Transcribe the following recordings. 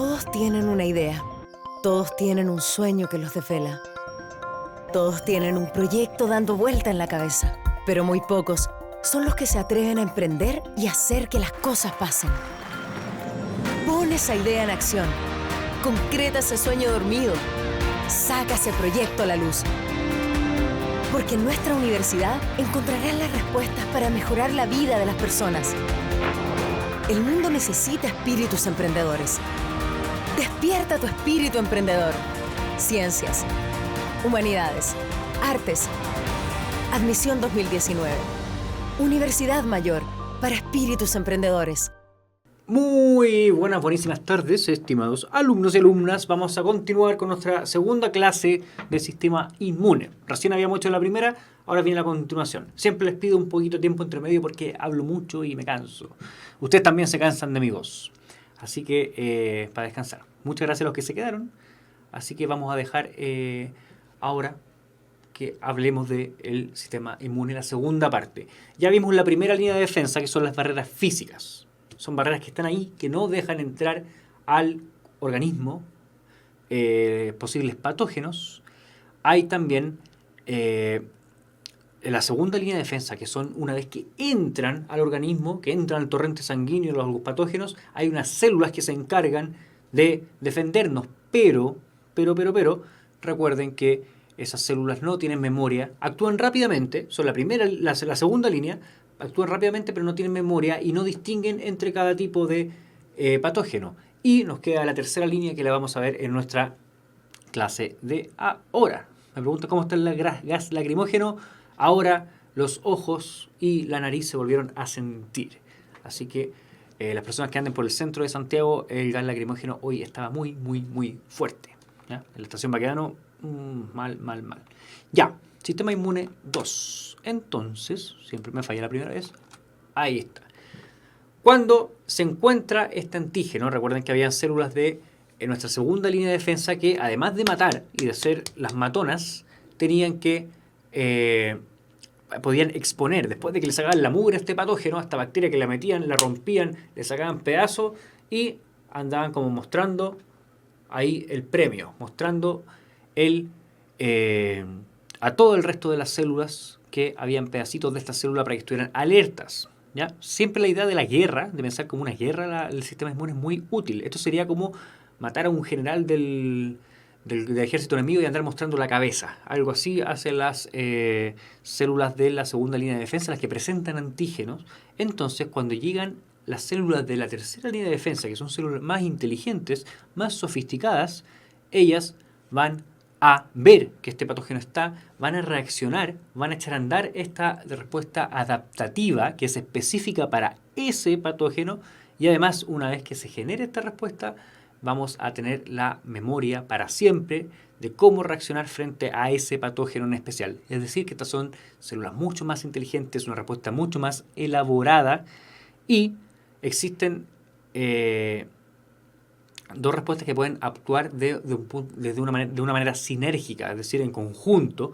Todos tienen una idea. Todos tienen un sueño que los desvela. Todos tienen un proyecto dando vuelta en la cabeza. Pero muy pocos son los que se atreven a emprender y hacer que las cosas pasen. Pon esa idea en acción. Concreta ese sueño dormido. Saca ese proyecto a la luz. Porque en nuestra universidad encontrarás las respuestas para mejorar la vida de las personas. El mundo necesita espíritus emprendedores. Despierta tu espíritu emprendedor. Ciencias, humanidades, artes. Admisión 2019. Universidad Mayor para espíritus emprendedores. Muy buenas, buenísimas tardes, estimados alumnos y alumnas. Vamos a continuar con nuestra segunda clase de sistema inmune. Recién habíamos hecho la primera, ahora viene la continuación. Siempre les pido un poquito de tiempo entre medio porque hablo mucho y me canso. Ustedes también se cansan de mi voz. Así que, para descansar. Muchas gracias a los que se quedaron. Así que vamos a dejar ahora que hablemos del sistema inmune, la segunda parte. Ya vimos la primera línea de defensa, que son las barreras físicas. Son barreras que están ahí, que no dejan entrar al organismo posibles patógenos. Hay también la segunda línea de defensa, que son una vez que entran al organismo, que entran al torrente sanguíneo de los patógenos, hay unas células que se encargan de defendernos. Pero, recuerden que esas células no tienen memoria, actúan rápidamente, son la segunda línea, actúan rápidamente pero no tienen memoria y no distinguen entre cada tipo de patógeno. Y nos queda la tercera línea que la vamos a ver en nuestra clase de ahora. Me pregunto cómo está el gas lacrimógeno. Ahora los ojos y la nariz se volvieron a sentir. Así que las personas que anden por el centro de Santiago, el gas lacrimógeno hoy estaba muy fuerte. ¿Ya? En la estación Baquedano, mal. Ya. Sistema inmune 2. Entonces, siempre me falla la primera vez. Ahí está. Cuando se encuentra este antígeno, recuerden que había células de nuestra segunda línea de defensa que, además de matar y de ser las matonas, tenían que podían exponer, después de que le sacaban la mugre a este patógeno, a esta bacteria que la metían, la rompían, le sacaban pedazos y andaban como mostrando ahí el premio, mostrando a todo el resto de las células que habían pedacitos de esta célula para que estuvieran alertas. ¿Ya? Siempre la idea de la guerra, de pensar como una guerra, el sistema inmune es muy útil. Esto sería como matar a un general del ejército enemigo y andar mostrando la cabeza. Algo así hacen las células de la segunda línea de defensa, las que presentan antígenos. Entonces, cuando llegan las células de la tercera línea de defensa, que son células más inteligentes, más sofisticadas, ellas van a ver que este patógeno está, van a reaccionar, van a echar a andar esta respuesta adaptativa que es específica para ese patógeno y además una vez que se genere esta respuesta vamos a tener la memoria para siempre de cómo reaccionar frente a ese patógeno en especial. Es decir, que estas son células mucho más inteligentes, una respuesta mucho más elaborada y existen dos respuestas que pueden actuar de una manera sinérgica, es decir, en conjunto.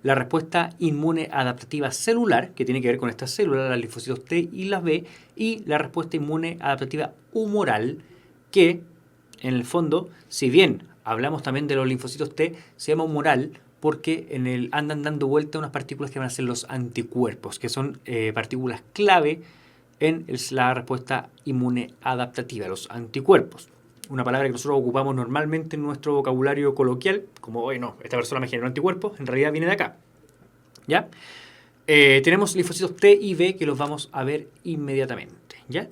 La respuesta inmune adaptativa celular, que tiene que ver con estas células, las linfocitos T y las B, y la respuesta inmune adaptativa humoral, que en el fondo, si bien hablamos también de los linfocitos T, se llama humoral porque andan dando vuelta unas partículas que van a ser los anticuerpos, que son partículas clave en la respuesta inmune adaptativa, los anticuerpos. Una palabra que nosotros ocupamos normalmente en nuestro vocabulario coloquial, como, oye, no, esta persona me generó anticuerpos, en realidad viene de acá. ¿Ya? Tenemos linfocitos T y B que los vamos a ver inmediatamente. ¿Ya?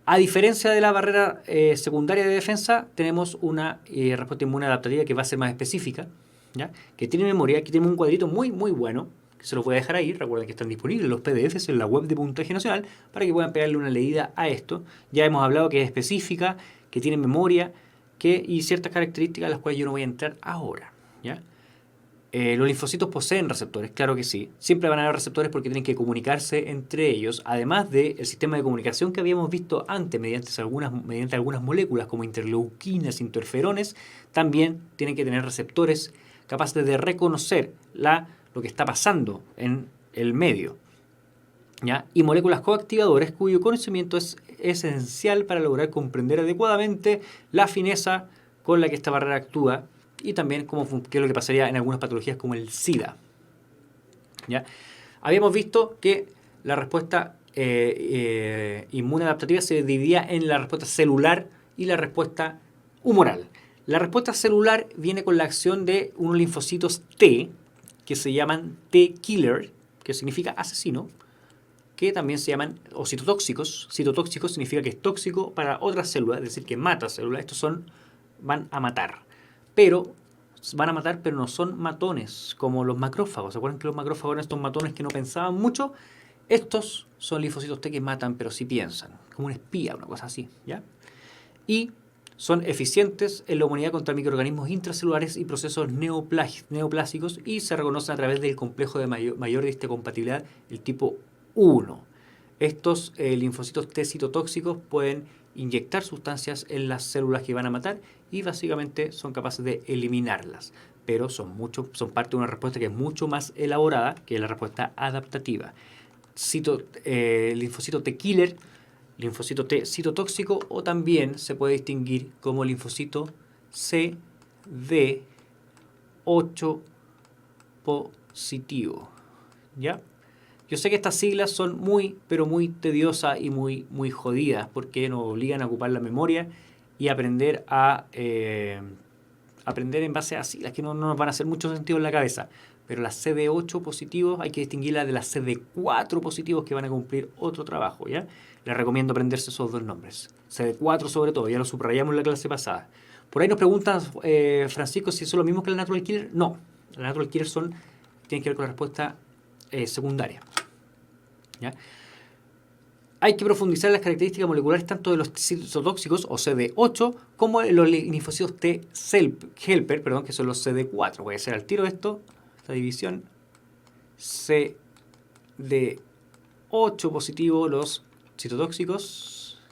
A diferencia de la barrera secundaria de defensa, tenemos una respuesta inmune adaptativa que va a ser más específica, ¿ya? Que tiene memoria. Aquí tenemos un cuadrito muy bueno, que se los voy a dejar ahí. Recuerden que están disponibles los PDFs en la web de Puntaje Nacional para que puedan pegarle una leída a esto. Ya hemos hablado que es específica, que tiene memoria y ciertas características a las cuales yo no voy a entrar ahora. ¿Ya? Los linfocitos poseen receptores, claro que sí. Siempre van a haber receptores porque tienen que comunicarse entre ellos, además del sistema de comunicación que habíamos visto antes mediante algunas moléculas como interleuquinas, interferones, también tienen que tener receptores capaces de reconocer lo que está pasando en el medio. ¿Ya? Y moléculas coactivadoras cuyo conocimiento es esencial para lograr comprender adecuadamente la fineza con la que esta barrera actúa y también qué es lo que pasaría en algunas patologías como el SIDA. ¿Ya? Habíamos visto que la respuesta inmune adaptativa se dividía en la respuesta celular y la respuesta humoral. La respuesta celular viene con la acción de unos linfocitos T, que se llaman T-killer, que significa asesino, que también se llaman o citotóxicos. Citotóxicos significa que es tóxico para otras células, es decir, que mata células. Estos van a matar. Pero no son matones, como los macrófagos. ¿Se acuerdan que los macrófagos eran estos matones que no pensaban mucho? Estos son linfocitos T que matan, pero sí piensan, como un espía, una cosa así, ¿ya? Y son eficientes en la inmunidad contra microorganismos intracelulares y procesos neoplásicos y se reconocen a través del complejo de mayor histocompatibilidad, el tipo 1. Estos linfocitos T citotóxicos pueden inyectar sustancias en las células que van a matar y básicamente son capaces de eliminarlas. Pero son parte de una respuesta que es mucho más elaborada que la respuesta adaptativa. Linfocito T-killer, linfocito T citotóxico o también se puede distinguir como linfocito CD8 positivo. ¿Ya? Yo sé que estas siglas son pero muy tediosas y muy jodidas porque nos obligan a ocupar la memoria y aprender en base a siglas que no nos van a hacer mucho sentido en la cabeza. Pero las CD8 positivos hay que distinguirlas de las CD4 positivos que van a cumplir otro trabajo, ¿ya? Les recomiendo aprenderse esos dos nombres. CD4 sobre todo, ya lo subrayamos en la clase pasada. Por ahí nos preguntan, Francisco, si son lo mismo que la Natural Killer. No, la Natural Killer tienen que ver con la respuesta secundaria, ¿ya? Hay que profundizar en las características moleculares tanto de los citotóxicos o CD8 como de los linfocitos T helper, que son los CD4. Voy a hacer al tiro esta división. CD8 positivo los citotóxicos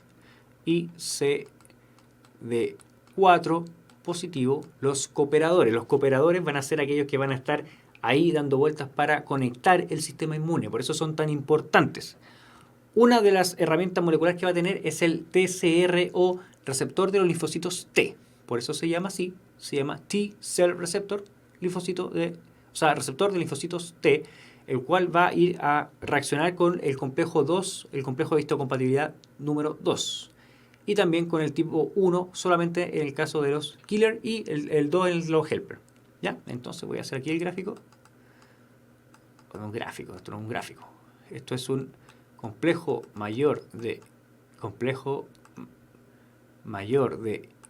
y CD4 positivo los cooperadores. Los cooperadores van a ser aquellos que van a estar ahí dando vueltas para conectar el sistema inmune. Por eso son tan importantes. Una de las herramientas moleculares que va a tener es el TCR o receptor de los linfocitos T. Por eso se llama así. Se llama T-cell receptor, receptor de linfocitos T, el cual va a ir a reaccionar con el complejo 2, el complejo de histocompatibilidad número 2. Y también con el tipo 1, solamente en el caso de los killer y el 2 en los helper. ¿Ya? Entonces voy a hacer aquí el gráfico. Esto no es un gráfico. Esto es un complejo mayor de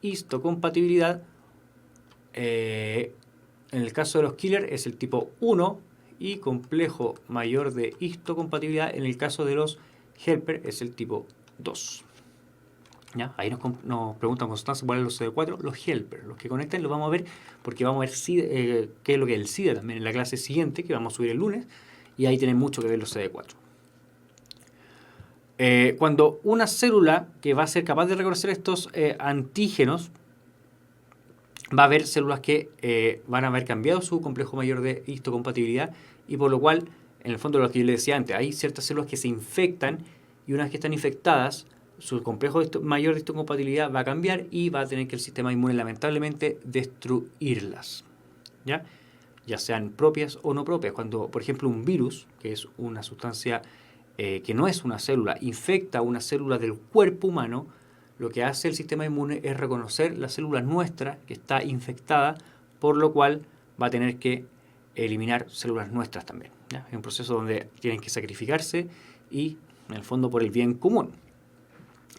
histocompatibilidad. En el caso de los killer es el tipo 1 y complejo mayor de histocompatibilidad en el caso de los helper es el tipo 2. ¿Ya? Ahí nos preguntan constantemente cuáles son los CD4, los helper. Los que conectan los vamos a ver porque vamos a ver qué es lo que es el SIDA también en la clase siguiente que vamos a subir el lunes y ahí tienen mucho que ver los CD4. Cuando una célula que va a ser capaz de reconocer estos antígenos, va a haber células que van a haber cambiado su complejo mayor de histocompatibilidad y por lo cual, en el fondo lo que yo les decía antes, hay ciertas células que se infectan y una vez que están infectadas, su complejo mayor de histocompatibilidad va a cambiar y va a tener que el sistema inmune lamentablemente destruirlas, ¿ya? Ya sean propias o no propias. Cuando, por ejemplo, un virus, que es una sustancia que no es una célula, infecta una célula del cuerpo humano, lo que hace el sistema inmune es reconocer la célula nuestra que está infectada, por lo cual va a tener que eliminar células nuestras también, ¿ya? Es un proceso donde tienen que sacrificarse y, en el fondo, por el bien común.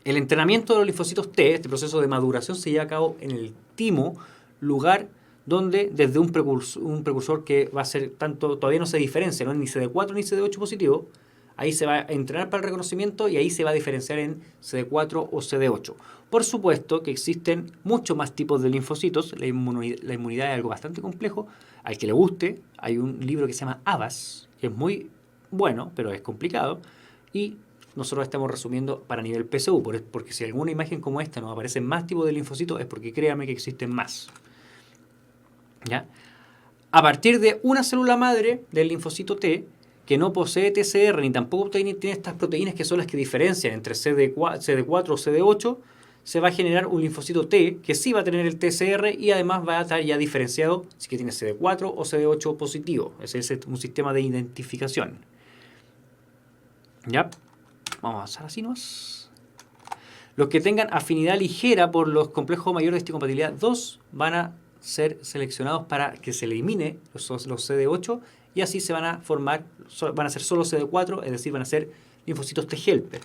El entrenamiento de los linfocitos T, este proceso de maduración, se lleva a cabo en el timo, lugar donde desde un precursor que va a ser todavía no se diferencia, ¿no? Ni CD4 ni CD8 positivo, ahí se va a entrenar para el reconocimiento y ahí se va a diferenciar en CD4 o CD8. Por supuesto que existen muchos más tipos de linfocitos, la inmunidad es algo bastante complejo, al que le guste, hay un libro que se llama ABAS, que es muy bueno, pero es complicado, y nosotros estamos resumiendo para nivel PSU, porque si alguna imagen como esta nos aparecen más tipos de linfocitos es porque créame que existen más. ¿Ya? A partir de una célula madre del linfocito T, que no posee TCR ni tampoco tiene estas proteínas que son las que diferencian entre CD4 o CD8, se va a generar un linfocito T que sí va a tener el TCR y además va a estar ya diferenciado si que tiene CD4 o CD8 positivo. Ese es un sistema de identificación. ¿Ya? Vamos a avanzar así nomás. Los que tengan afinidad ligera por los complejos mayores de histocompatibilidad 2 van a ser seleccionados para que se elimine los CD8 y así se van a formar, van a ser solo CD4, es decir, van a ser linfocitos T helper.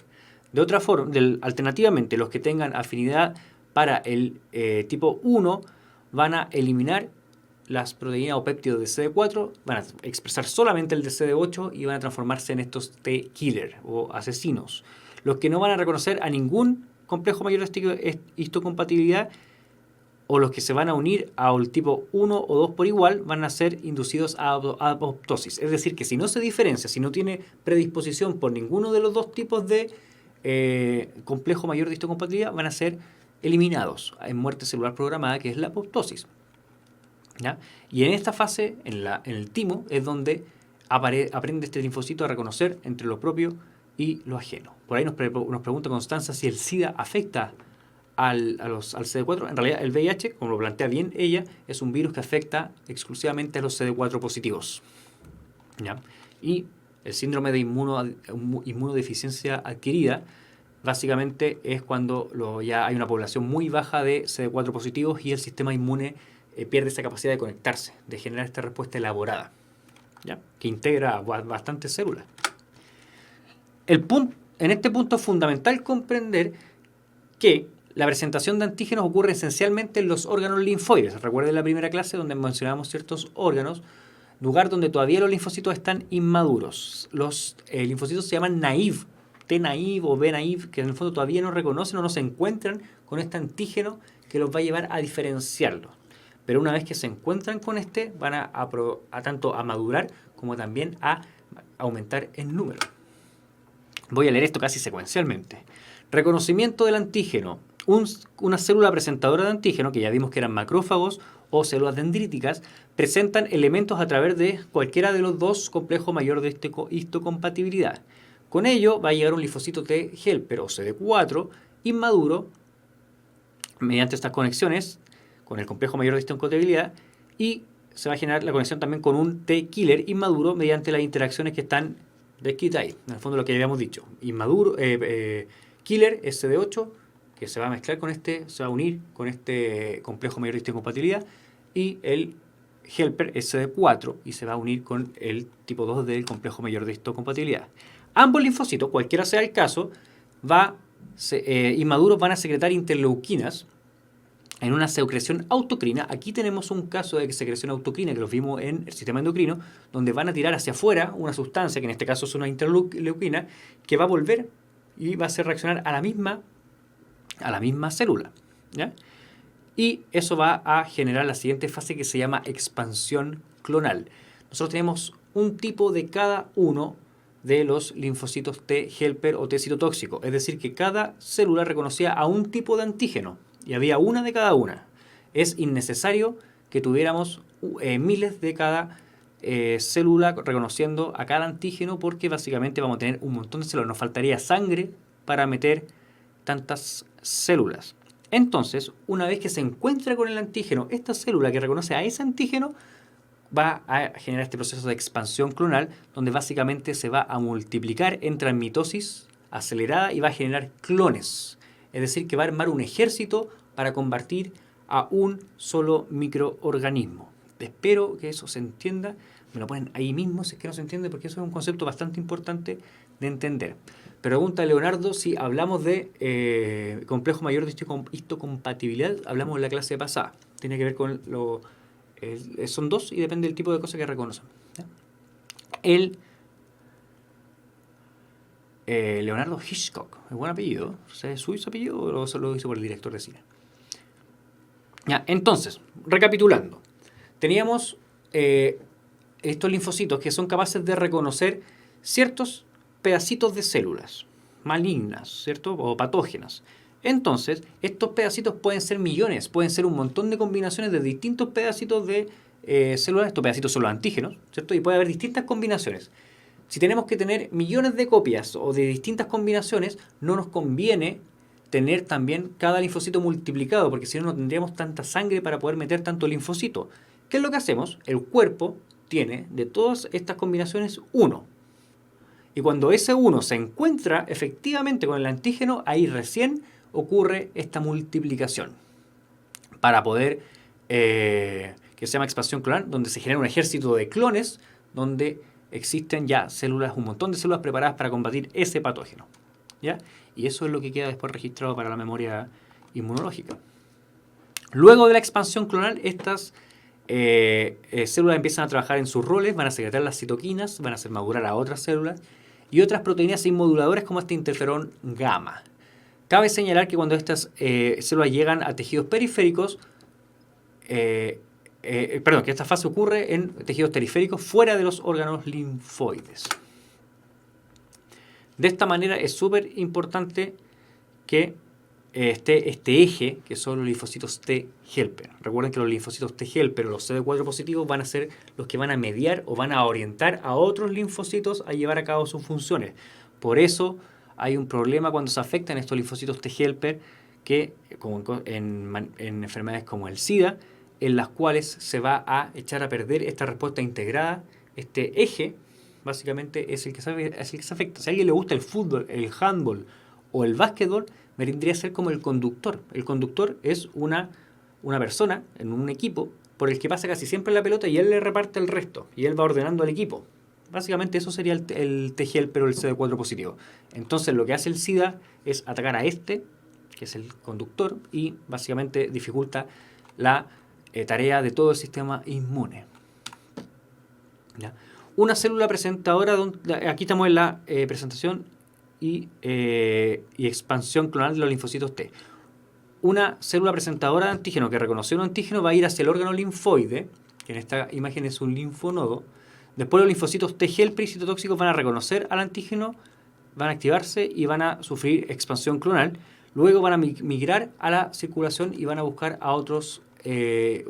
De otra forma, alternativamente, los que tengan afinidad para el tipo 1 van a eliminar las proteínas o péptidos de CD4, van a expresar solamente el de CD8 y van a transformarse en estos T killer o asesinos. Los que no van a reconocer a ningún complejo mayor de histocompatibilidad o los que se van a unir al tipo 1 o 2 por igual van a ser inducidos a apoptosis. Es decir, que si no se diferencia, si no tiene predisposición por ninguno de los dos tipos de complejo mayor de histocompatibilidad, van a ser eliminados en muerte celular programada, que es la apoptosis. ¿Ya? Y en esta fase, en el timo, es donde aprende este linfocito a reconocer entre lo propio y lo ajeno. Por ahí nos pregunta Constanza si el SIDA afecta al CD4. En realidad el VIH, como lo plantea bien ella, es un virus que afecta exclusivamente a los CD4 positivos. ¿Ya? Y el síndrome de inmunodeficiencia adquirida básicamente es cuando ya hay una población muy baja de CD4 positivos y el sistema inmune pierde esa capacidad de conectarse, de generar esta respuesta elaborada, ¿ya? Que integra bastantes células. En este punto es fundamental comprender que la presentación de antígenos ocurre esencialmente en los órganos linfoides. Recuerden la primera clase donde mencionábamos ciertos órganos, lugar donde todavía los linfocitos están inmaduros. Los linfocitos se llaman naive, T naive o B naive, que en el fondo todavía no reconocen o no se encuentran con este antígeno que los va a llevar a diferenciarlos. Pero una vez que se encuentran con este, van a tanto a madurar como también a aumentar en número. Voy a leer esto casi secuencialmente. Reconocimiento del antígeno. Una célula presentadora de antígeno, que ya vimos que eran macrófagos o células dendríticas, presentan elementos a través de cualquiera de los dos complejos mayor de histocompatibilidad. Con ello va a llegar un linfocito T helper o CD4 inmaduro mediante estas conexiones con el complejo mayor de histocompatibilidad y se va a generar la conexión también con un T killer inmaduro mediante las interacciones que están descritas ahí. En el fondo lo que habíamos dicho. Inmaduro, killer es CD8 que se va a mezclar con se va a unir con este complejo mayor de histocompatibilidad y el helper es CD4 y se va a unir con el tipo 2 del complejo mayor de histocompatibilidad. Ambos linfocitos, cualquiera sea el caso, inmaduros van a secretar interleuquinas en una secreción autocrina. Aquí tenemos un caso de secreción autocrina que lo vimos en el sistema endocrino, donde van a tirar hacia afuera una sustancia, que en este caso es una interleuquina, que va a volver y va a hacer reaccionar a la misma célula, ¿ya? Y eso va a generar la siguiente fase que se llama expansión clonal. Nosotros tenemos un tipo de cada uno de los linfocitos T helper o T citotóxico, es decir, que cada célula reconocía a un tipo de antígeno y había una de cada una. Es innecesario que tuviéramos miles de cada célula reconociendo a cada antígeno, porque básicamente vamos a tener un montón de células. Nos faltaría sangre para meter tantas células. Entonces, una vez que se encuentra con el antígeno, esta célula que reconoce a ese antígeno va a generar este proceso de expansión clonal, donde básicamente se va a multiplicar, entra en mitosis acelerada y va a generar clones. Es decir, que va a armar un ejército para combatir a un solo microorganismo. Espero que eso se entienda. Me lo ponen ahí mismo si es que no se entiende, porque eso es un concepto bastante importante de entender. Pregunta Leonardo si hablamos de complejo mayor de histocompatibilidad. Hablamos en la clase pasada. Tiene que ver con son dos y depende del tipo de cosa que reconocen, ¿ya? Leonardo Hitchcock, es buen apellido. ¿Es suyo apellido o solo lo hizo por el director de cine? Ya, entonces, recapitulando. Teníamos estos linfocitos que son capaces de reconocer ciertos pedacitos de células malignas, ¿cierto? O patógenas. Entonces, estos pedacitos pueden ser millones, pueden ser un montón de combinaciones de distintos pedacitos de células. Estos pedacitos son los antígenos, ¿cierto? Y puede haber distintas combinaciones. Si tenemos que tener millones de copias o de distintas combinaciones, no nos conviene tener también cada linfocito multiplicado, porque si no, no tendríamos tanta sangre para poder meter tanto linfocito. ¿Qué es lo que hacemos? El cuerpo tiene de todas estas combinaciones uno. Y cuando ese uno se encuentra efectivamente con el antígeno, ahí recién ocurre esta multiplicación para poder, que se llama expansión clonal, donde se genera un ejército de clones, donde existen ya células, un montón de células preparadas para combatir ese patógeno, ¿ya? Y eso es lo que queda después registrado para la memoria inmunológica. Luego de la expansión clonal, estas células empiezan a trabajar en sus roles, van a secretar las citoquinas, van a hacer madurar a otras células y otras proteínas inmoduladoras como este interferón gamma. Cabe señalar que cuando estas células llegan a tejidos periféricos, que esta fase ocurre en tejidos periféricos fuera de los órganos linfoides. De esta manera es súper importante que esté este eje, que son los linfocitos T helper. Recuerden que los linfocitos T helper o los CD4 positivos van a ser los que van a mediar o van a orientar a otros linfocitos a llevar a cabo sus funciones. Por eso hay un problema cuando se afectan estos linfocitos T helper, que como en enfermedades como el SIDA, en las cuales se va a echar a perder esta respuesta integrada. Este eje básicamente es el que se afecta. Si a alguien le gusta el fútbol, el handball o el básquetbol, vendría a ser como el conductor. El conductor es una persona en un equipo por el que pasa casi siempre la pelota y él le reparte el resto y él va ordenando al equipo. Básicamente eso sería el T helper o el CD4 positivo. Entonces lo que hace el SIDA es atacar a este, que es el conductor, y básicamente dificulta la tarea de todo el sistema inmune. ¿Ya? Una célula presentadora, aquí estamos en la presentación y expansión clonal de los linfocitos T. Una célula presentadora de antígeno que reconoció un antígeno va a ir hacia el órgano linfoide, que en esta imagen es un linfonodo. Después los linfocitos T helper y citotóxicos van a reconocer al antígeno, van a activarse y van a sufrir expansión clonal. Luego van a migrar a la circulación y van a buscar a otros,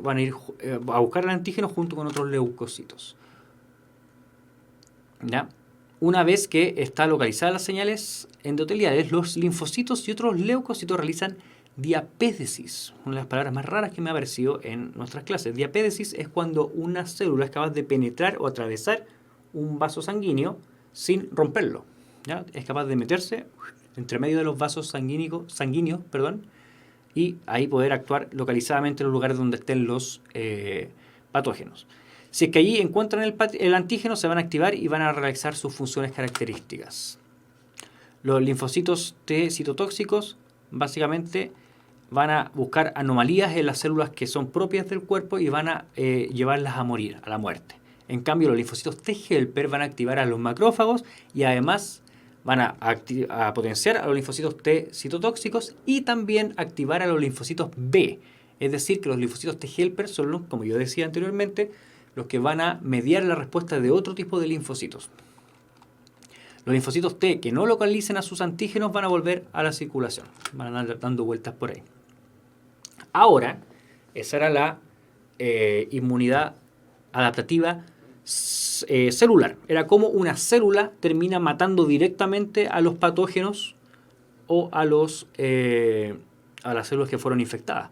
van a ir a buscar el antígeno junto con otros leucocitos. ¿Ya? Una vez que están localizadas las señales endoteliales, los linfocitos y otros leucocitos realizan diapédesis, una de las palabras más raras que me ha aparecido en nuestras clases. Diapédesis es cuando una célula es capaz de penetrar o atravesar un vaso sanguíneo sin romperlo, ¿ya? Es capaz de meterse entre medio de los vasos sanguíneos, y ahí poder actuar localizadamente en los lugares donde estén los patógenos. Si es que allí encuentran el antígeno, se van a activar y van a realizar sus funciones características. Los linfocitos T citotóxicos básicamente van a buscar anomalías en las células que son propias del cuerpo y van a llevarlas a morir, a la muerte. En cambio, los linfocitos T helper van a activar a los macrófagos y además van a potenciar a los linfocitos T citotóxicos y también activar a los linfocitos B. Es decir, que los linfocitos T helper son los, como yo decía anteriormente, los que van a mediar la respuesta de otro tipo de linfocitos. Los linfocitos T que no localicen a sus antígenos van a volver a la circulación, van a andar dando vueltas por ahí. Ahora, esa era la inmunidad adaptativa celular. Era como una célula termina matando directamente a los patógenos o a las células que fueron infectadas.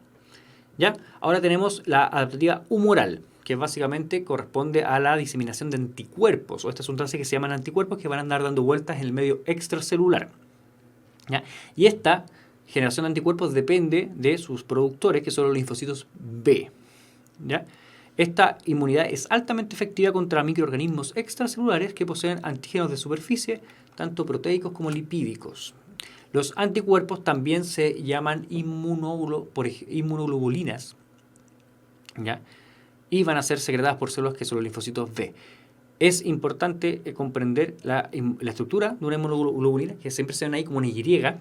¿Ya? Ahora tenemos la adaptativa humoral, que básicamente corresponde a la diseminación de anticuerpos, o estas sustancias que se llaman anticuerpos que van a andar dando vueltas en el medio extracelular. ¿Ya? Y esta generación de anticuerpos depende de sus productores, que son los linfocitos B. ¿Ya? Esta inmunidad es altamente efectiva contra microorganismos extracelulares que poseen antígenos de superficie, tanto proteicos como lipídicos. Los anticuerpos también se llaman inmunoglobulinas, ¿ya? Y van a ser secretadas por células que son los linfocitos B. Es importante comprender la estructura de una inmunoglobulina, que siempre se ven ahí como una Y, ¿ya?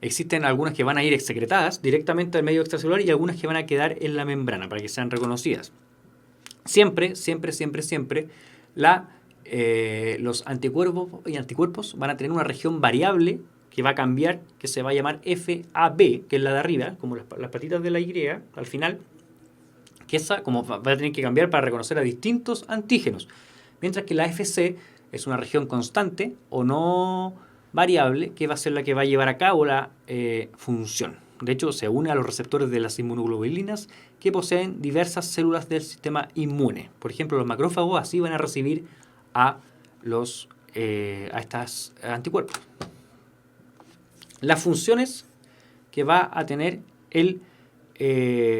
Existen algunas que van a ir secretadas directamente al medio extracelular y algunas que van a quedar en la membrana para que sean reconocidas. Siempre los anticuerpos van a tener una región variable que va a cambiar, que se va a llamar FAB, que es la de arriba, como las patitas de la Y al final, que esa como va a tener que cambiar para reconocer a distintos antígenos. mientras que la FC es una región constante o no variable que va a ser la que va a llevar a cabo la función. De hecho, se une a los receptores de las inmunoglobulinas que poseen diversas células del sistema inmune. Por ejemplo, los macrófagos así van a recibir a estos anticuerpos. Las funciones que va a tener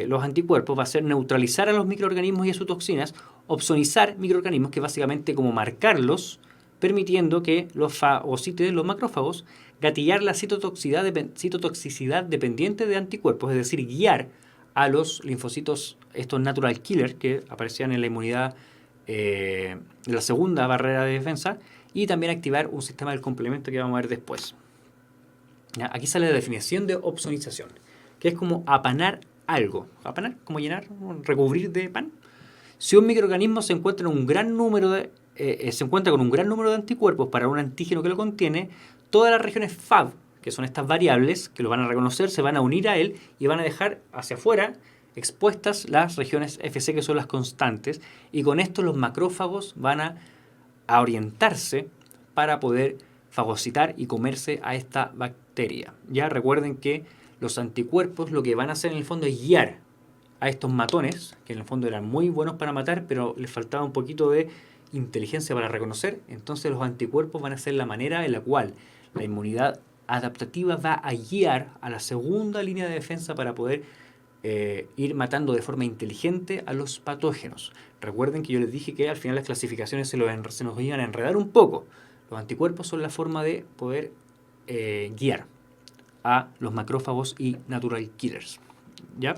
los anticuerpos va a ser neutralizar a los microorganismos y a sus toxinas, opsonizar microorganismos, que básicamente como marcarlos, permitiendo que los fagocítidos, los macrófagos, gatillar la citotoxicidad dependiente de anticuerpos, es decir, guiar a los linfocitos, estos natural killers que aparecían en la inmunidad de la segunda barrera de defensa, y también activar un sistema del complemento que vamos a ver después. ¿Ya? Aquí sale la definición de opsonización, que es como apanar algo. Apanar, como llenar, recubrir de pan. Si un microorganismo se encuentra con un gran número de anticuerpos para un antígeno que lo contiene, todas las regiones Fab, que son estas variables que lo van a reconocer, se van a unir a él y van a dejar hacia afuera expuestas las regiones FC, que son las constantes, y con esto los macrófagos van a orientarse para poder fagocitar y comerse a esta bacteria. Ya recuerden que los anticuerpos lo que van a hacer en el fondo es guiar a estos matones, que en el fondo eran muy buenos para matar, pero les faltaba un poquito de inteligencia para reconocer. Entonces los anticuerpos van a ser la manera en la cual la inmunidad adaptativa va a guiar a la segunda línea de defensa para poder ir matando de forma inteligente a los patógenos. Recuerden que yo les dije que al final las clasificaciones se nos iban a enredar un poco. Los anticuerpos son la forma de poder guiar a los macrófagos y natural killers. ¿Ya?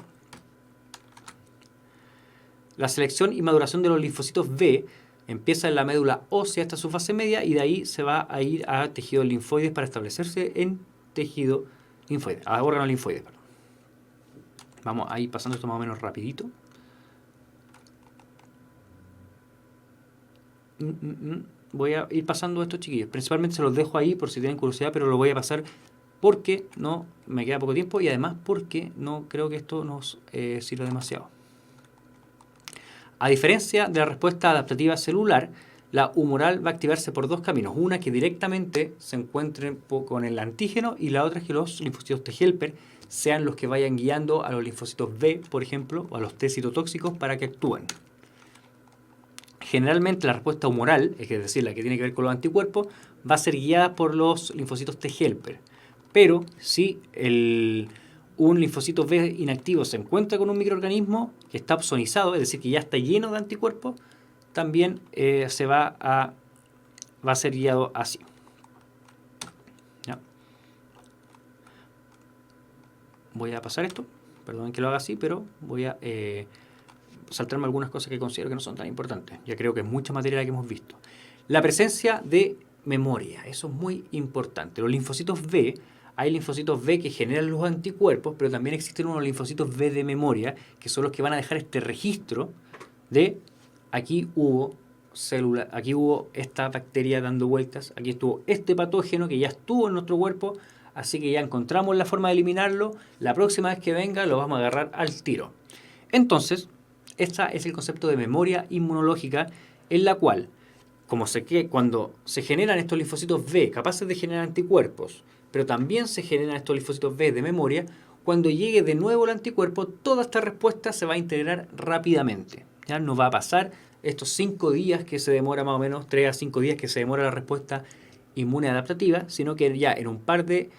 La selección y maduración de los linfocitos B empieza en la médula ósea hasta su fase media, y de ahí se va a ir a tejidos linfoides para establecerse en tejido linfoide, a órganos linfoides. Perdón. Vamos a ir pasando esto más o menos rapidito. Voy a ir pasando estos chiquillos. Principalmente se los dejo ahí por si tienen curiosidad, pero lo voy a pasar porque no me queda poco tiempo y además porque no creo que esto nos sirva demasiado. A diferencia de la respuesta adaptativa celular, la humoral va a activarse por dos caminos. Una que directamente se encuentre con el antígeno, y la otra es que los linfocitos T helper sean los que vayan guiando a los linfocitos B, por ejemplo, o a los T citotóxicos para que actúen. Generalmente la respuesta humoral, es decir, la que tiene que ver con los anticuerpos, va a ser guiada por los linfocitos T helper. Pero si un linfocito B inactivo se encuentra con un microorganismo que está opsonizado, es decir, que ya está lleno de anticuerpos, también va a ser guiado así. ¿Ya? Voy a pasar esto, perdón que lo haga así, pero voy a saltarme algunas cosas que considero que no son tan importantes. Ya creo que es mucha materia la que hemos visto. La presencia de memoria, eso es muy importante. Los linfocitos B, hay linfocitos B que generan los anticuerpos, pero también existen unos linfocitos B de memoria, que son los que van a dejar este registro de aquí hubo esta bacteria dando vueltas, aquí estuvo este patógeno que ya estuvo en nuestro cuerpo, así que ya encontramos la forma de eliminarlo, la próxima vez que venga lo vamos a agarrar al tiro. Entonces, este es el concepto de memoria inmunológica, en la cual, cuando se generan estos linfocitos B capaces de generar anticuerpos, pero también se generan estos linfocitos B de memoria, cuando llegue de nuevo el anticuerpo, toda esta respuesta se va a integrar rápidamente. Ya no va a pasar estos 5 días que se demora, más o menos 3 a 5 días que se demora la respuesta inmune adaptativa, sino que ya en un par de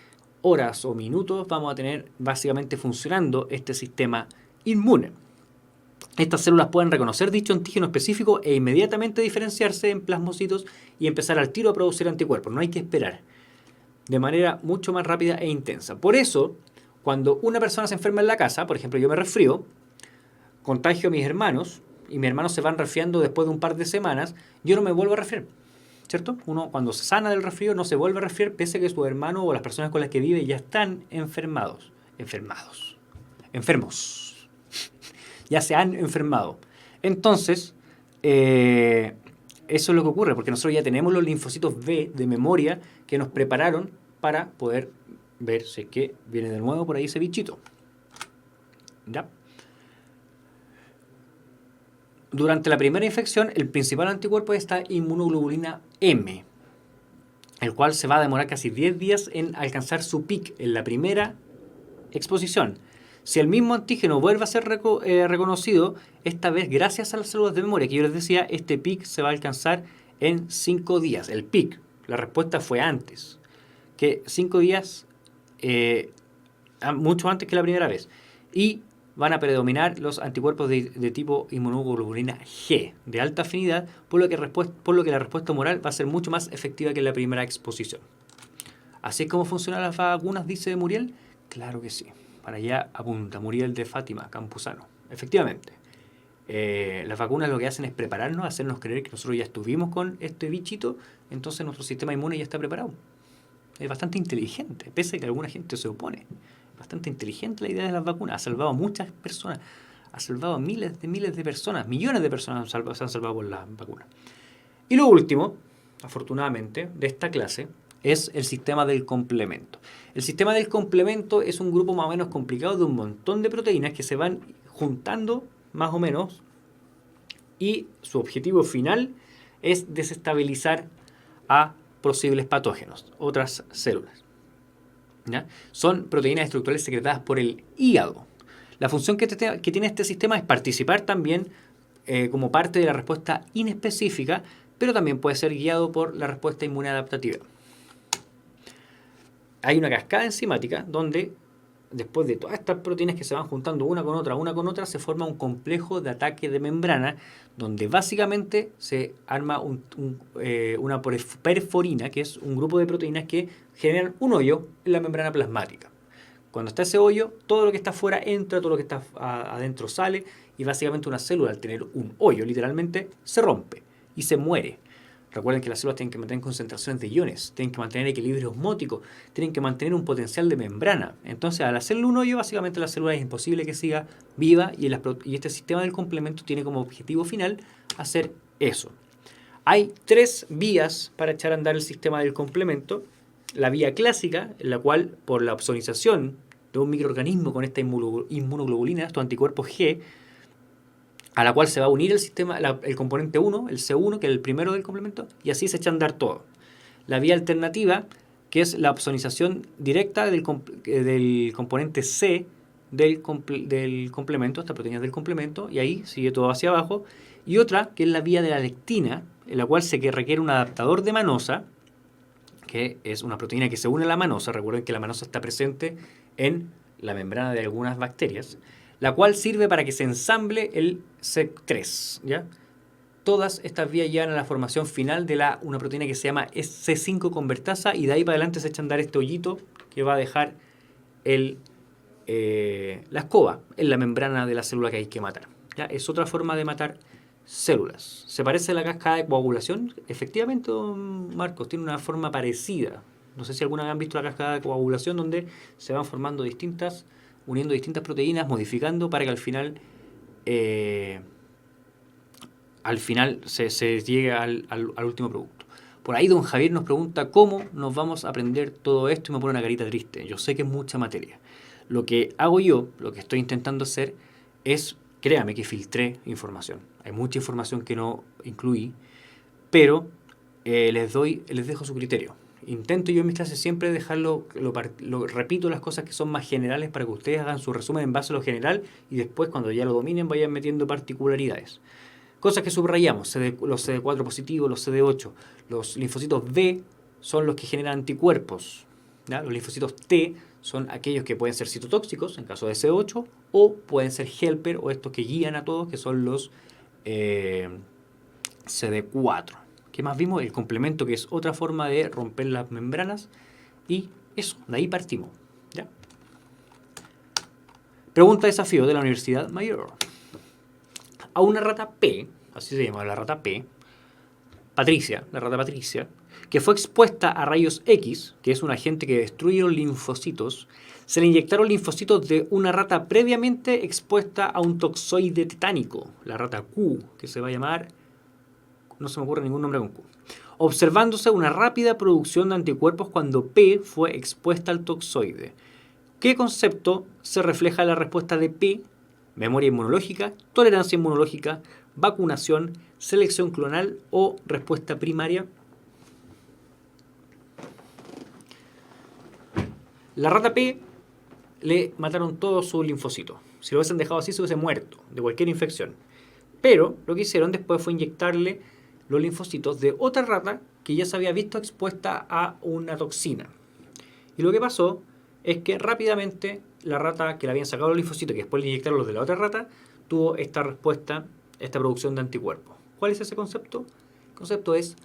horas o minutos vamos a tener básicamente funcionando este sistema inmune. Estas células pueden reconocer dicho antígeno específico e inmediatamente diferenciarse en plasmocitos y empezar al tiro a producir anticuerpos. No hay que esperar. De manera mucho más rápida e intensa. Por eso, cuando una persona se enferma en la casa, por ejemplo, yo me resfrío, contagio a mis hermanos, y mis hermanos se van resfriando después de un par de semanas, yo no me vuelvo a resfriar, ¿cierto? Uno cuando se sana del resfrío no se vuelve a resfriar, pese a que su hermano o las personas con las que vive ya están enfermos. Ya se han enfermado. Entonces, eso es lo que ocurre, porque nosotros ya tenemos los linfocitos B de memoria que nos prepararon para poder ver si es que viene de nuevo por ahí ese bichito. ¿Ya? durante la primera infección, el principal anticuerpo es esta inmunoglobulina M, el cual se va a demorar casi 10 días en alcanzar su pic en la primera exposición. Si el mismo antígeno vuelve a ser reconocido, esta vez gracias a las células de memoria que yo les decía, este pic se va a alcanzar en 5 días. El pic, la respuesta fue antes, que 5 días, mucho antes que la primera vez. Y van a predominar los anticuerpos de tipo inmunoglobulina G, de alta afinidad, por lo que la respuesta humoral va a ser mucho más efectiva que en la primera exposición. ¿Así es como funcionan las vacunas, dice Muriel? Claro que sí. Para allá apunta Muriel de Fátima Campuzano. Efectivamente. Las vacunas lo que hacen es prepararnos, hacernos creer que nosotros ya estuvimos con este bichito, entonces nuestro sistema inmune ya está preparado. Es bastante inteligente, pese a que alguna gente se opone. Bastante inteligente la idea de las vacunas. Ha salvado a muchas personas. Ha salvado a miles de personas. Millones de personas se han salvado por las vacunas. Y lo último, afortunadamente, de esta clase es el sistema del complemento. El sistema del complemento es un grupo más o menos complicado de un montón de proteínas que se van juntando más o menos y su objetivo final es desestabilizar a posibles patógenos, otras células. ¿Ya? Son proteínas estructurales secretadas por el hígado. La función que tiene este sistema es participar también como parte de la respuesta inespecífica, pero también puede ser guiado por la respuesta inmune adaptativa. Hay una cascada enzimática donde, después de todas estas proteínas que se van juntando una con otra, se forma un complejo de ataque de membrana, donde básicamente se arma una perforina, que es un grupo de proteínas que generan un hoyo en la membrana plasmática. Cuando está ese hoyo, todo lo que está afuera entra, todo lo que está adentro sale, y básicamente una célula, al tener un hoyo, literalmente, se rompe y se muere. Recuerden que las células tienen que mantener concentraciones de iones, tienen que mantener equilibrio osmótico, tienen que mantener un potencial de membrana. Entonces, al hacerle un hoyo, básicamente la célula es imposible que siga viva y este sistema del complemento tiene como objetivo final hacer eso. Hay 3 vías para echar a andar el sistema del complemento. La vía clásica, en la cual por la opsonización de un microorganismo con esta inmunoglobulina, estos anticuerpos G, a la cual se va a unir el componente 1, el C1, que es el primero del complemento, y así se echa a andar todo. La vía alternativa, que es la opsonización directa del componente C del complemento, estas proteínas del complemento, y ahí sigue todo hacia abajo. Y otra, que es la vía de la lectina, en la cual se requiere un adaptador de manosa, que es una proteína que se une a la manosa. Recuerden que la manosa está presente en la membrana de algunas bacterias, la cual sirve para que se ensamble el C3, ¿ya? Todas estas vías llevan a la formación final de una proteína que se llama C5 convertasa, y de ahí para adelante se echa a andar este hoyito que va a dejar la escoba en la membrana de la célula que hay que matar, ¿ya? Es otra forma de matar células. ¿Se parece a la cascada de coagulación? Efectivamente, don Marcos, tiene una forma parecida. No sé si alguna vez han visto la cascada de coagulación, donde se van formando uniendo distintas proteínas, modificando para que al final se llegue al último producto. Por ahí don Javier nos pregunta cómo nos vamos a aprender todo esto y me pone una carita triste. Yo sé que es mucha materia. Lo que hago yo, lo que estoy intentando hacer es, créame que filtré información. Hay mucha información que no incluí, pero les dejo su criterio. Intento yo en mis clases siempre repito las cosas que son más generales para que ustedes hagan su resumen en base a lo general y después cuando ya lo dominen vayan metiendo particularidades. Cosas que subrayamos, los CD4 positivos, los CD8. Los linfocitos B son los que generan anticuerpos, ¿ya? Los linfocitos T son aquellos que pueden ser citotóxicos en caso de CD8 o pueden ser helper o estos que guían a todos, que son los CD4. ¿Qué más vimos? El complemento, que es otra forma de romper las membranas. Y eso, de ahí partimos, ¿ya? Pregunta desafío de la Universidad Mayor. A una rata P, así se llama la rata P, la rata Patricia, que fue expuesta a rayos X, que es un agente que destruye los linfocitos, se le inyectaron linfocitos de una rata previamente expuesta a un toxoide tetánico, la rata Q, que se va a llamar... no se me ocurre ningún nombre con Q, observándose una rápida producción de anticuerpos cuando P fue expuesta al toxoide. ¿Qué concepto se refleja en la respuesta de P? Memoria inmunológica, tolerancia inmunológica, vacunación, selección clonal o respuesta primaria. La rata P le mataron todos sus linfocitos. Si lo hubiesen dejado así, se hubiese muerto de cualquier infección. Pero lo que hicieron después fue inyectarle los linfocitos de otra rata que ya se había visto expuesta a una toxina. Y lo que pasó es que rápidamente la rata que le habían sacado los linfocitos, que después le inyectaron los de la otra rata, tuvo esta respuesta, esta producción de anticuerpos. ¿Cuál es ese concepto? El concepto es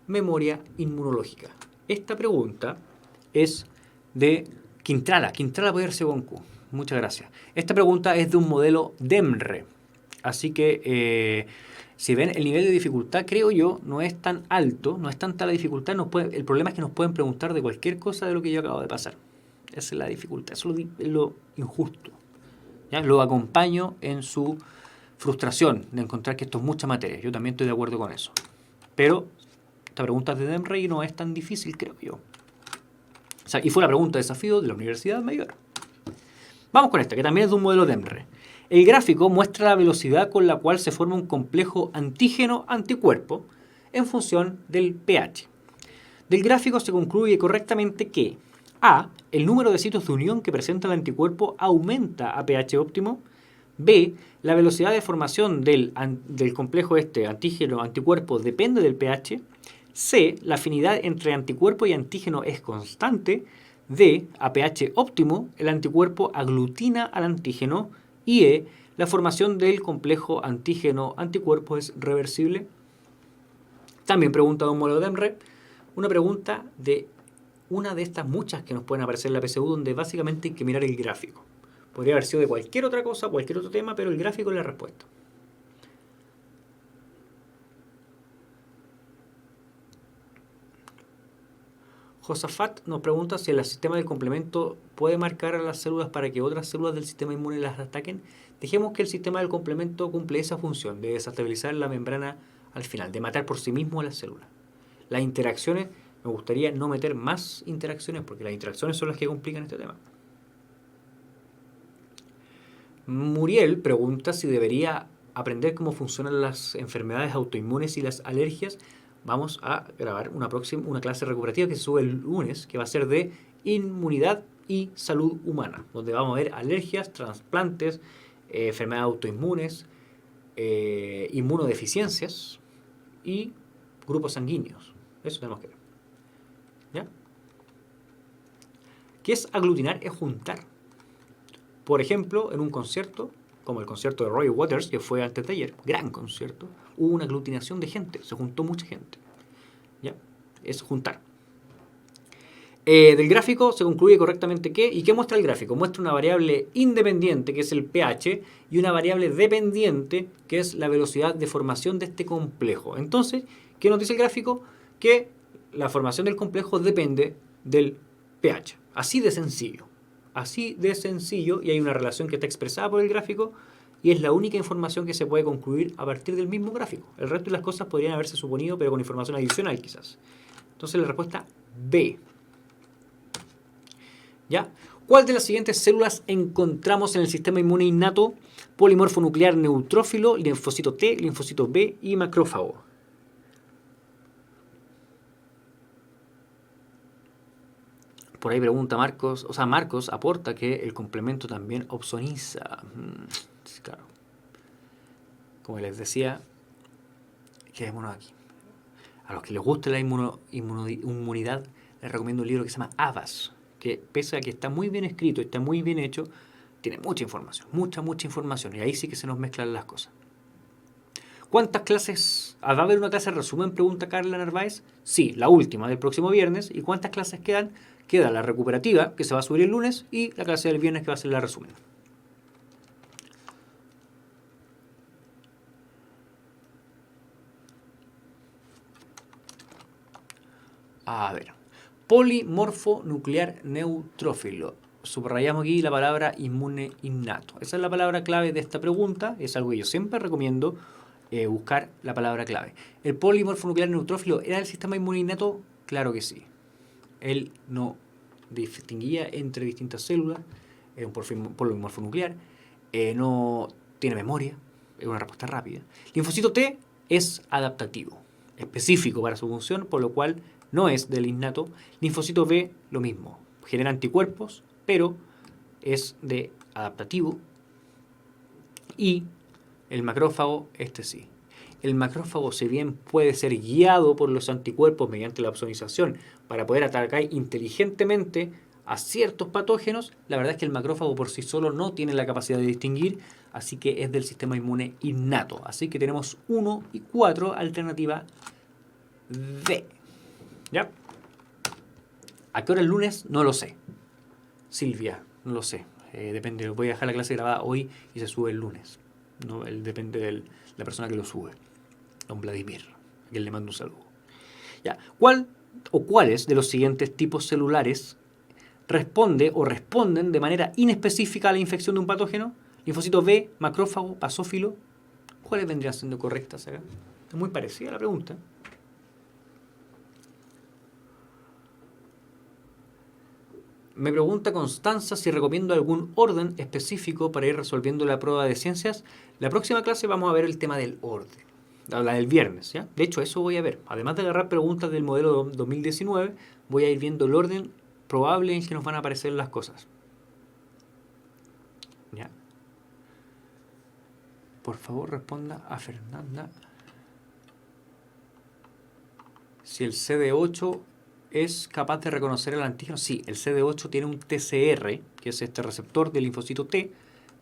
memoria inmunológica. Esta pregunta es de Quintrala. Quintrala puede ser Gonku. Muchas gracias. Esta pregunta es de un modelo DEMRE. Así que, si ven, el nivel de dificultad, creo yo, no es tan alto, no es tanta la dificultad. El problema es que nos pueden preguntar de cualquier cosa de lo que yo acabo de pasar. Esa es la dificultad, eso es lo injusto. ¿Ya? Lo acompaño en su frustración de encontrar que esto es mucha materia. Yo también estoy de acuerdo con eso. Pero esta pregunta de DEMRE y no es tan difícil, creo yo. O sea, y fue la pregunta de desafío de la Universidad Mayor. Vamos con esta, que también es de un modelo DEMRE. El gráfico muestra la velocidad con la cual se forma un complejo antígeno-anticuerpo en función del pH. Del gráfico se concluye correctamente que A. El número de sitios de unión que presenta el anticuerpo aumenta a pH óptimo. B. La velocidad de formación del complejo antígeno-anticuerpo depende del pH. C. La afinidad entre anticuerpo y antígeno es constante. D. A pH óptimo, el anticuerpo aglutina al antígeno. Y E. La formación del complejo antígeno-anticuerpo es reversible. También pregunta de un modelo DEMRE. Una pregunta de una de estas muchas que nos pueden aparecer en la PSU, donde básicamente hay que mirar el gráfico. Podría haber sido de cualquier otra cosa, cualquier otro tema, pero el gráfico es la respuesta. Josafat nos pregunta si el sistema del complemento puede marcar a las células para que otras células del sistema inmune las ataquen. Dejemos que el sistema del complemento cumple esa función de desestabilizar la membrana al final, de matar por sí mismo a las células. Las interacciones, me gustaría no meter más interacciones porque las interacciones son las que complican este tema. Muriel pregunta si debería aprender cómo funcionan las enfermedades autoinmunes y las alergias. Vamos a grabar una clase recuperativa que se sube el lunes, que va a ser de inmunidad y salud humana, donde vamos a ver alergias, trasplantes, enfermedades autoinmunes, inmunodeficiencias y grupos sanguíneos. Eso tenemos que ver. ¿Ya? ¿Qué es aglutinar? Es juntar. Por ejemplo, en un concierto, como el concierto de Roy Waters, que fue antes de ayer, gran concierto, hubo una aglutinación de gente, se juntó mucha gente. ¿Ya? Es juntar. Del gráfico se concluye correctamente que, ¿y qué muestra el gráfico? Muestra una variable independiente, que es el pH, y una variable dependiente, que es la velocidad de formación de este complejo. Entonces, ¿qué nos dice el gráfico? Que la formación del complejo depende del pH. Así de sencillo. Así de sencillo, y hay una relación que está expresada por el gráfico, y es la única información que se puede concluir a partir del mismo gráfico. El resto de las cosas podrían haberse suponido, pero con información adicional quizás. Entonces la respuesta B. ¿Ya? ¿Cuál de las siguientes células encontramos en el sistema inmune innato? Polimorfo nuclear neutrófilo, linfocito T, linfocito B y macrófago. Por ahí pregunta Marcos, Marcos aporta que el complemento también opsoniza. Claro. Como les decía, quedémonos aquí. A los que les guste la inmunidad, les recomiendo un libro que se llama Havas, que pese a que está muy bien escrito, está muy bien hecho, tiene mucha información, mucha información, y ahí sí que se nos mezclan las cosas. ¿Cuántas clases? ¿Va a haber una clase de resumen? Pregunta Carla Narváez. Sí, la última del próximo viernes. ¿Y cuántas clases quedan? Queda la recuperativa, que se va a subir el lunes, y la clase del viernes, que va a ser la resumen. A ver. Polimorfo nuclear neutrófilo. Subrayamos aquí la palabra inmune innato. Esa es la palabra clave de esta pregunta. Es algo que yo siempre recomiendo buscar la palabra clave. ¿El polimorfo nuclear neutrófilo era el sistema inmune innato? Claro que sí. Él no distinguía entre distintas células. Es un polimorfo nuclear. No tiene memoria. es una respuesta rápida. Linfocito T es adaptativo, específico para su función, por lo cual no es del innato. Linfocito B, lo mismo, genera anticuerpos, pero es de adaptativo. Y el macrófago, este sí. El macrófago, si bien puede ser guiado por los anticuerpos mediante la opsonización para poder atacar inteligentemente a ciertos patógenos, la verdad es que el macrófago por sí solo no tiene la capacidad de distinguir, así que es del sistema inmune innato. Así que tenemos 1 y 4, alternativa D. ¿Ya? ¿A qué hora el lunes? No lo sé. Silvia, no lo sé. Depende, voy a dejar la clase grabada hoy y se sube el lunes. ¿No? Depende de la persona que lo sube. Don Vladimir, a quien le mando un saludo. Ya. ¿Cuál o cuáles de los siguientes tipos celulares responden de manera inespecífica a la infección de un patógeno? Linfocito B, macrófago, basófilo. ¿Cuáles vendrían siendo correctas acá? Es muy parecida la pregunta. Me pregunta Constanza si recomiendo algún orden específico para ir resolviendo la prueba de ciencias. La próxima clase vamos a ver el tema del orden, la del viernes, ¿ya? De hecho, eso voy a ver. Además de agarrar preguntas del modelo 2019, voy a ir viendo el orden probable en que nos van a aparecer las cosas. ¿Ya? Por favor, responda a Fernanda si el CD8 es capaz de reconocer el antígeno. Sí, el CD8 tiene un TCR, que es este receptor del linfocito T,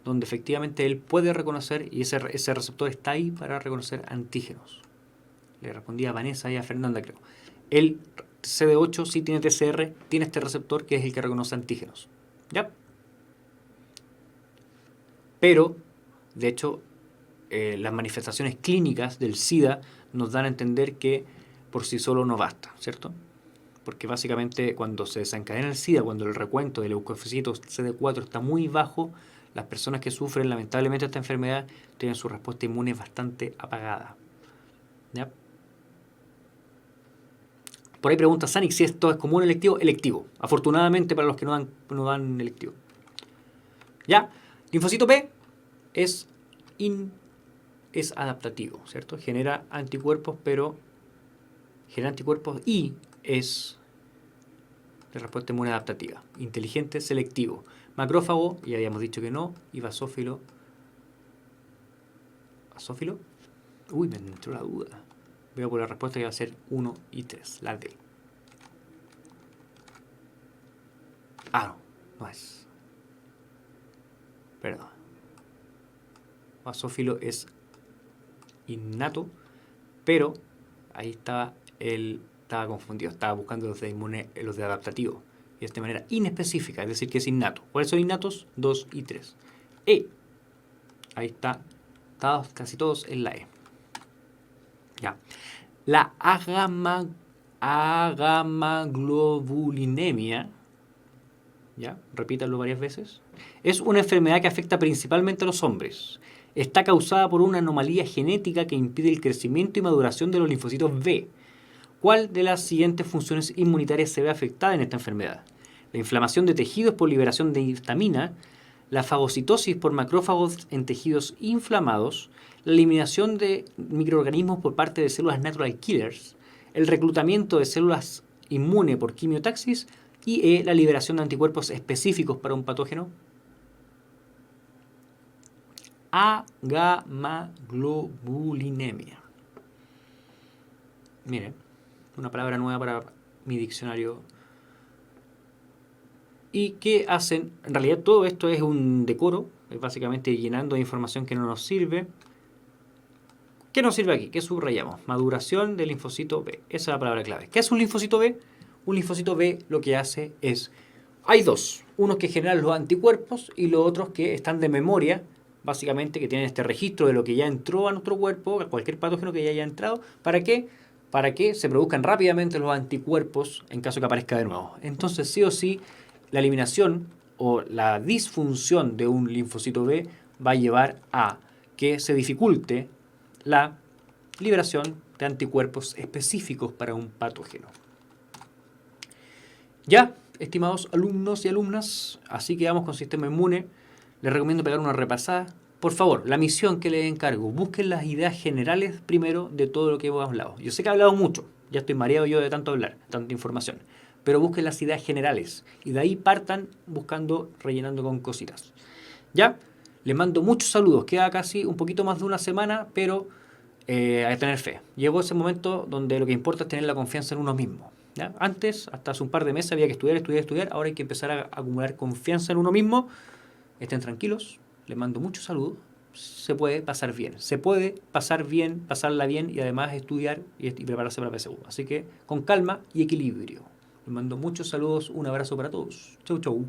donde efectivamente él puede reconocer, y ese receptor está ahí para reconocer antígenos. Le respondí a Vanessa y a Fernanda, creo. El CD8 sí tiene TCR, tiene este receptor que es el que reconoce antígenos. ¿Ya? Pero, de hecho, las manifestaciones clínicas del SIDA nos dan a entender que por sí solo no basta, ¿cierto? Porque básicamente cuando se desencadena el SIDA, cuando el recuento de leucocitos CD4 está muy bajo, las personas que sufren lamentablemente esta enfermedad tienen su respuesta inmune bastante apagada. ¿Ya? Por ahí pregunta Sanic si esto es común electivo. Electivo, afortunadamente para los que no dan electivo. ¿Ya? Linfocito B es adaptativo, ¿cierto? Genera anticuerpos, pero genera anticuerpos y es de respuesta inmune adaptativa. Inteligente, selectivo. Macrófago, ya habíamos dicho que no. Y basófilo. ¿Basófilo? Uy, me entró la duda. Veo por la respuesta que va a ser 1 y 3. La D. Ah, no es. Perdón. Basófilo es innato, pero ahí estaba estaba confundido, estaba buscando los de inmune, los de adaptativo, y de manera inespecífica, es decir, que es innato. ¿Cuáles son innatos? 2 y 3. E. Ahí está, casi todos en la E. Ya. La agamaglobulinemia, ya, repítanlo varias veces, es una enfermedad que afecta principalmente a los hombres. Está causada por una anomalía genética que impide el crecimiento y maduración de los linfocitos B. ¿Cuál de las siguientes funciones inmunitarias se ve afectada en esta enfermedad? La inflamación de tejidos por liberación de histamina, la fagocitosis por macrófagos en tejidos inflamados, la eliminación de microorganismos por parte de células natural killers, el reclutamiento de células inmunes por quimiotaxis y la liberación de anticuerpos específicos para un patógeno. Agamaglobulinemia. Miren, una palabra nueva para mi diccionario. ¿Y qué hacen? En realidad todo esto es un decoro, es básicamente llenando de información que no nos sirve. ¿Qué nos sirve aquí? ¿Qué subrayamos? Maduración del linfocito B. Esa es la palabra clave. ¿Qué hace un linfocito B? Un linfocito B lo que hace es... Hay dos. Unos que generan los anticuerpos y los otros que están de memoria, básicamente que tienen este registro de lo que ya entró a nuestro cuerpo, a cualquier patógeno que ya haya entrado. ¿Para qué? Para que se produzcan rápidamente los anticuerpos en caso que aparezca de nuevo. Entonces, sí o sí, la eliminación o la disfunción de un linfocito B va a llevar a que se dificulte la liberación de anticuerpos específicos para un patógeno. Ya, estimados alumnos y alumnas, así que vamos con sistema inmune. Les recomiendo pegar una repasada. por favor, la misión que les encargo, busquen las ideas generales primero de todo lo que hemos hablado. Yo sé que he hablado mucho, ya estoy mareado yo de tanto hablar, tanta información, pero busquen las ideas generales y de ahí partan buscando, rellenando con cositas. ¿Ya? Les mando muchos saludos, queda casi un poquito más de una semana, pero hay que tener fe. Llegó ese momento donde lo que importa es tener la confianza en uno mismo. ¿Ya? Antes, hasta hace un par de meses, había que estudiar, ahora hay que empezar a acumular confianza en uno mismo. Estén tranquilos, les mando muchos saludos. Se puede pasar bien, pasarla bien y además estudiar y prepararse para PSU. Así que con calma y equilibrio. Les mando muchos saludos, un abrazo para todos. Chau, chau.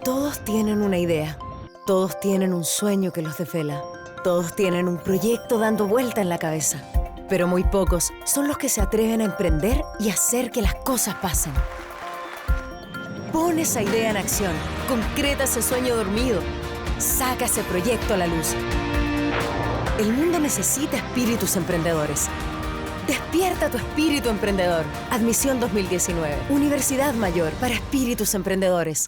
Todos tienen una idea, todos tienen un sueño que los desvela, todos tienen un proyecto dando vuelta en la cabeza, pero muy pocos son los que se atreven a emprender y hacer que las cosas pasen. Pon esa idea en acción, concreta ese sueño dormido, saca ese proyecto a la luz. El mundo necesita espíritus emprendedores. Despierta tu espíritu emprendedor. Admisión 2019. Universidad Mayor para espíritus emprendedores.